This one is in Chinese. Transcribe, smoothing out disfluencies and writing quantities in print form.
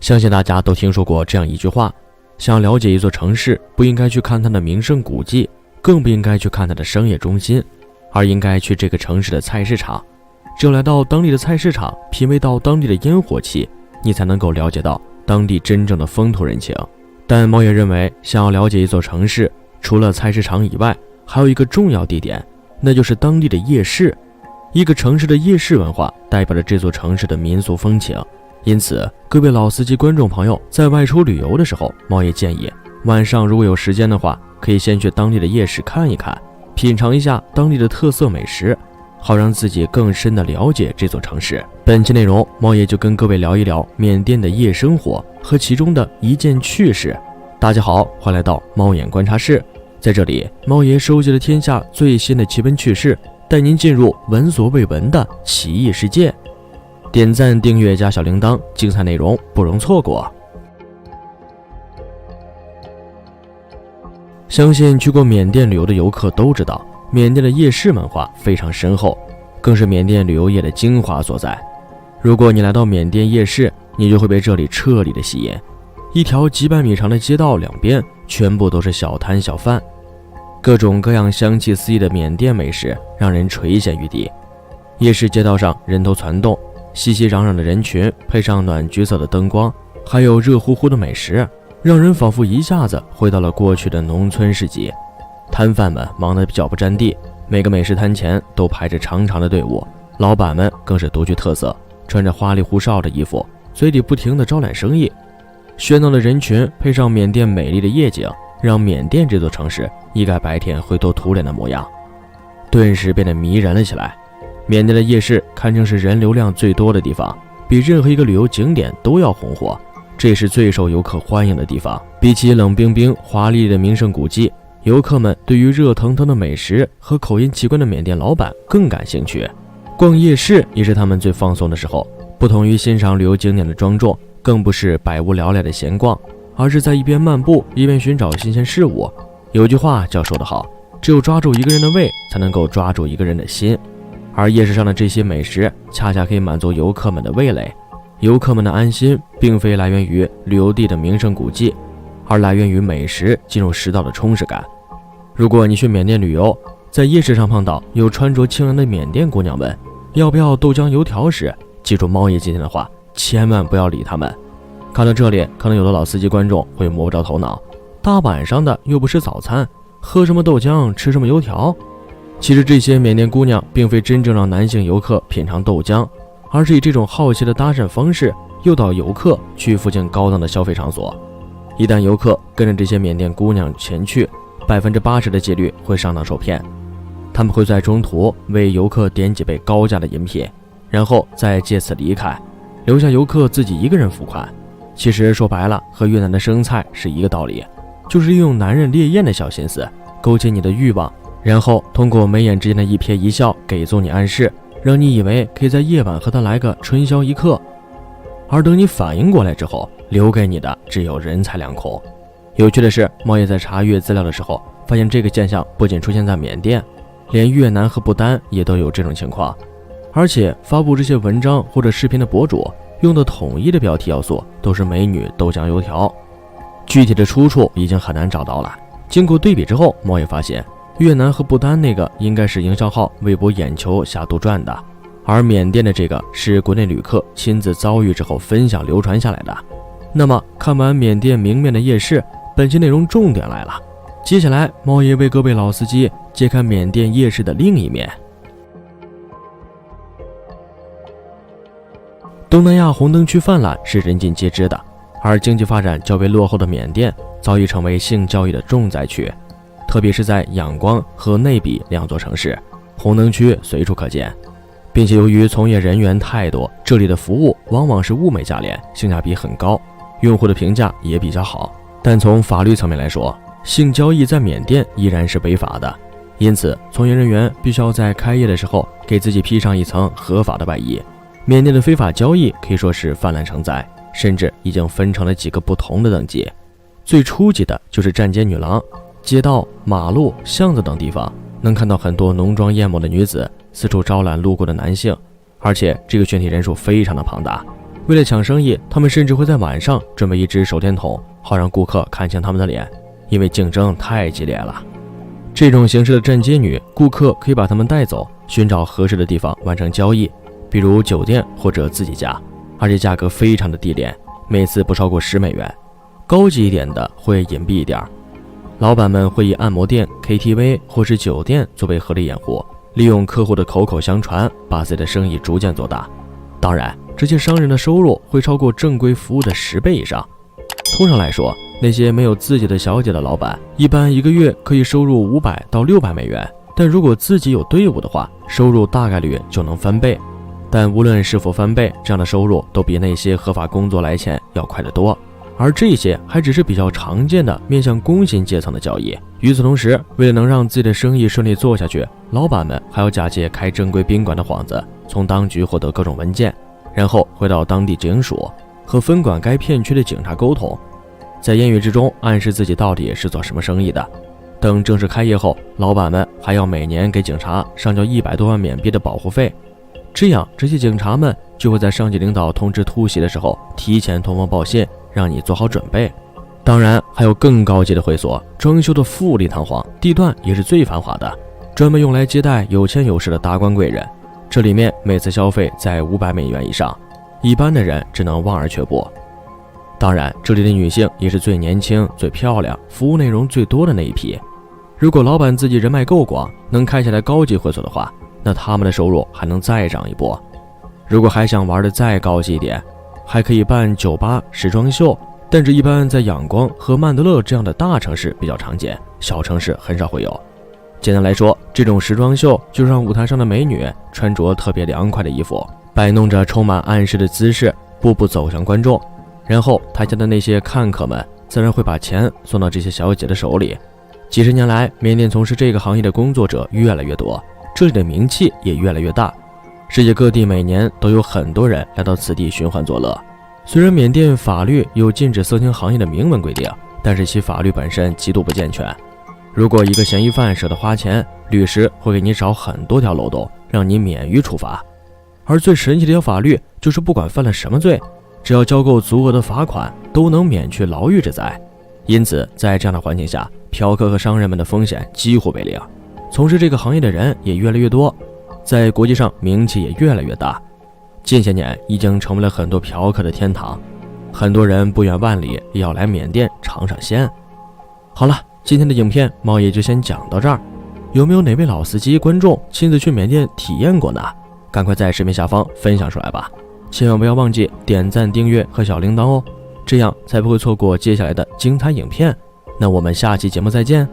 相信大家都听说过这样一句话，想了解一座城市，不应该去看它的名胜古迹，更不应该去看它的商业中心，而应该去这个城市的菜市场。只有来到当地的菜市场，品味到当地的烟火气，你才能够了解到当地真正的风土人情。但猫爷认为，想要了解一座城市，除了菜市场以外，还有一个重要地点，那就是当地的夜市。一个城市的夜市文化代表着这座城市的民俗风情。因此，各位老司机观众朋友在外出旅游的时候，猫爷建议晚上如果有时间的话，可以先去当地的夜市看一看，品尝一下当地的特色美食，好让自己更深地了解这座城市。本期内容，猫爷就跟各位聊一聊缅甸的夜生活和其中的一件趣事。大家好，欢迎来到猫眼观察室，在这里，猫爷收集了天下最新的奇闻趣事，带您进入闻所未闻的奇异世界。点赞、订阅加小铃铛，精彩内容不容错过。相信去过缅甸旅游的游客都知道，缅甸的夜市文化非常深厚，更是缅甸旅游业的精华所在。如果你来到缅甸夜市，你就会被这里彻底的吸引。一条几百米长的街道，两边全部都是小摊小贩，各种各样香气四溢的缅甸美食让人垂涎欲滴。夜市街道上人头攒动，熙熙攘攘的人群配上暖橘色的灯光，还有热乎乎的美食，让人仿佛一下子回到了过去的农村市集。摊贩们忙得脚不沾地，每个美食摊前都排着长长的队伍，老板们更是独具特色，穿着花里胡哨的衣服，嘴里不停地招揽生意。喧闹的人群配上缅甸美丽的夜景，让缅甸这座城市一改白天灰头土脸的模样，顿时变得迷人了起来。缅甸的夜市堪称是人流量最多的地方，比任何一个旅游景点都要红火，这也是最受游客欢迎的地方。比起冷冰冰华丽的名胜古迹，游客们对于热腾腾的美食和口音奇怪的缅甸老板更感兴趣。逛夜市也是他们最放松的时候，不同于欣赏旅游景点的庄重，更不是百无聊赖的闲逛，而是在一边漫步一边寻找新鲜事物。有句话叫说得好，只有抓住一个人的胃，才能够抓住一个人的心。而夜市上的这些美食恰恰可以满足游客们的味蕾。游客们的安心并非来源于旅游地的名胜古迹，而来源于美食进入食道的充实感。如果你去缅甸旅游，在夜市上碰到有穿着清凉的缅甸姑娘们要不要豆浆油条时，记住猫爷今天的话，千万不要理他们。看到这里，可能有的老司机观众会摸不着头脑，大晚上的又不是早餐，喝什么豆浆吃什么油条？其实这些缅甸姑娘并非真正让男性游客品尝豆浆，而是以这种好奇的搭讪方式诱导游客去附近高档的消费场所。一旦游客跟着这些缅甸姑娘前去，80%的几率会上当受骗。他们会在中途为游客点几杯高价的饮品，然后再借此离开，留下游客自己一个人付款。其实说白了，和越南的生菜是一个道理，就是利用男人烈焰的小心思勾起你的欲望，然后通过眉眼之间的一瞥一笑给足你暗示，让你以为可以在夜晚和他来个春宵一刻。而等你反应过来之后，留给你的只有人财两空。有趣的是，猫爷在查阅资料的时候发现，这个现象不仅出现在缅甸，连越南和不丹也都有这种情况。而且发布这些文章或者视频的博主用的统一的标题要素都是美女豆浆油条，具体的出处已经很难找到了。经过对比之后，猫爷发现越南和不丹那个应该是营销号为博眼球下杜撰的，而缅甸的这个是国内旅客亲自遭遇之后分享流传下来的。那么看完缅甸明面的夜市，本期内容重点来了，接下来猫爷为各位老司机揭开缅甸夜市的另一面。东南亚红灯区泛滥是人尽皆知的，而经济发展较为落后的缅甸早已成为性交易的重灾区，特别是在仰光和内比两座城市，红灯区随处可见，并且由于从业人员太多，这里的服务往往是物美价廉，性价比很高，用户的评价也比较好。但从法律层面来说，性交易在缅甸依然是违法的，因此从业人员必须要在开业的时候给自己披上一层合法的外衣。缅甸的非法交易可以说是泛滥成灾，甚至已经分成了几个不同的等级。最初级的就是站街女郎，街道、马路、巷子等地方能看到很多浓妆艳抹的女子四处招揽路过的男性，而且这个群体人数非常的庞大。为了抢生意，他们甚至会在晚上准备一支手电筒，好让顾客看清他们的脸，因为竞争太激烈了。这种形式的站街女，顾客可以把她们带走，寻找合适的地方完成交易，比如酒店或者自己家，而且价格非常的低廉，每次不超过10美元。高级一点的会隐蔽一点，老板们会以按摩店、KTV 或是酒店作为合理掩护，利用客户的口口相传，把自己的生意逐渐做大。当然，这些商人的收入会超过正规服务的10倍以上。通常来说，那些没有自己的小姐的老板，一般一个月可以收入500到600美元，但如果自己有队伍的话，收入大概率就能翻倍。但无论是否翻倍，这样的收入都比那些合法工作来钱要快得多。而这些还只是比较常见的面向工薪阶层的交易。与此同时，为了能让自己的生意顺利做下去，老板们还要假借开正规宾馆的幌子，从当局获得各种文件，然后回到当地警署和分管该片区的警察沟通，在言语之中暗示自己到底是做什么生意的。等正式开业后，老板们还要每年给警察上交100多万缅币的保护费，这样这些警察们就会在上级领导通知突袭的时候提前通风报信，让你做好准备。当然还有更高级的会所，装修的富丽堂皇，地段也是最繁华的，专门用来接待有钱有势的达官贵人。这里面每次消费在500美元以上，一般的人只能望而却步。当然这里的女性也是最年轻、最漂亮、服务内容最多的那一批。如果老板自己人脉够广，能开起来高级会所的话，那他们的收入还能再涨一波。如果还想玩的再高级一点，还可以办酒吧、时装秀，但这一般在仰光和曼德勒这样的大城市比较常见，小城市很少会有。简单来说，这种时装秀就是让舞台上的美女穿着特别凉快的衣服，摆弄着充满暗示的姿势，步步走向观众，然后台下的那些看客们自然会把钱送到这些小姐的手里。几十年来，缅甸从事这个行业的工作者越来越多，这里的名气也越来越大，世界各地每年都有很多人来到此地寻欢作乐。虽然缅甸法律有禁止色情行业的明文规定，但是其法律本身极度不健全。如果一个嫌疑犯舍得花钱，律师会给你找很多条漏洞，让你免于处罚。而最神奇的一条法律就是不管犯了什么罪，只要交够足额的罚款，都能免去牢狱之灾。因此在这样的环境下，嫖客和商人们的风险几乎为零，从事这个行业的人也越来越多，在国际上名气也越来越大。近些年已经成为了很多嫖客的天堂，很多人不远万里也要来缅甸尝尝鲜。好了，今天的影片猫也就先讲到这儿。有没有哪位老司机观众亲自去缅甸体验过呢？赶快在视频下方分享出来吧，千万不要忘记点赞、订阅和小铃铛哦，这样才不会错过接下来的精彩影片。那我们下期节目再见。